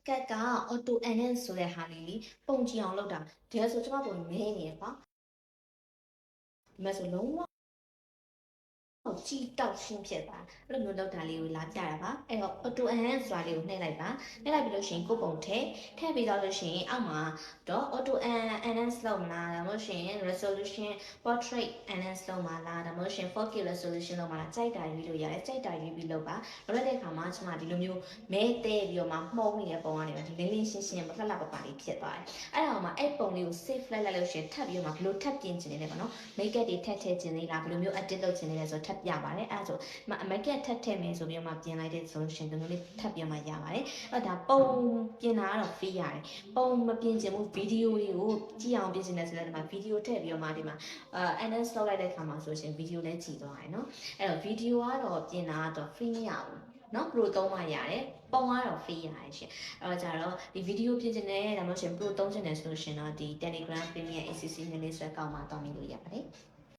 ကတ်က auto enhance ဆိုတဲ့ဟာလေးပုံကြည့်အောင်လုပ်တာဒီလိုဆိုကျွန်မပုံမဲနေရပါဒီမဲ့ဆိုလုံးဝကြည့်တောက်ရှင်းဖြစ်သွားအဲ့လိုမျိုးလောက်တာလေးကိုလာပြတာပါအဲ့တော့ auto enhance ဆိုတာလေးကိုနှိပ်လိုက်ပါနှိပ်လိုက်ပြီးလို့ရှိရင်ကိုပုံထည့်ပြီးတော့လို့ရှိရင်အောက်မှာတော့ auto enhance လုပ်မလားဒါမှမဟုတ်ရှင် resolution portrait enhance လုပ်မလားဒါမှမဟုတ်ရှင် 4K resolution လုပ်မလားကြိုက်တာရွေးလို့ရတယ်ကြိုက်တာရွေးပြီးလုပ်ပါလုပ်တဲ့အခါမှာကျွန်မဒီလိုမျိုးမဲတဲပြီးတော့မှမှုံးနေတဲ့ပုံကနေဒီလေးလေးရှင်းရှင်းမလှလှပပလေးဖြစ်သွားတယ်အဲ့ဒါမှအဲ့ပုံလေးကို save လိုက်လို့ရှိရင်ထပ်ပြီးတော့မှဘယ်လိုထပ်ပြင်ချင်နေလဲပေါ့နော် make up တွေထပ်ထည့်ချင်သေးလားဘယ်လိုမျိုး edit လုပ်ချင်နေလဲဆိုထပ်ပြပါတယ်အဲ့ဒါဆိုmake up ထပ်ထည့်မယ်ဆိုပြီးတော့မှပြင်လိုက်တဲ့ solution ဒီလိုလေးထပ်ပြင်မှရပါတယ်အဲ့ဒါပုံပြင်တာကတော့ free ရတယ်ပုံမပြင်ချင်ဘူးဗီဒီယိုတွေကိုကြည့်အောင်ပြင်ချင်တယ်ဆိုတော့ဒီမှာဗီဒီယိုထည့်ပြီးတော့မှဒီမှာenhance လုပ်လိုက်တဲ့အခါမှာဆိုရှင်ဗီဒီယိုလည်းကြည့်သွားတယ်နော်အဲ့တော့ဗီဒီယိုကတော့ပြင်တာကတော့ free မရဘူးနော် pro သုံးမှရတယ်ပုံကတော့ free ရတယ်ရှင်အဲ့တော့ကြတော့ဒီဗီဒီယိုပြင်ချင်တယ်ဒါမှမဟုတ်ရှင် pro သုံးချင်တယ်ဆိုလို့ရှင်တော့ဒီ Telegram Premium ACC နည်းနည်းဆွဲကောက်မှတောင်းမိလို့ရပါတယ်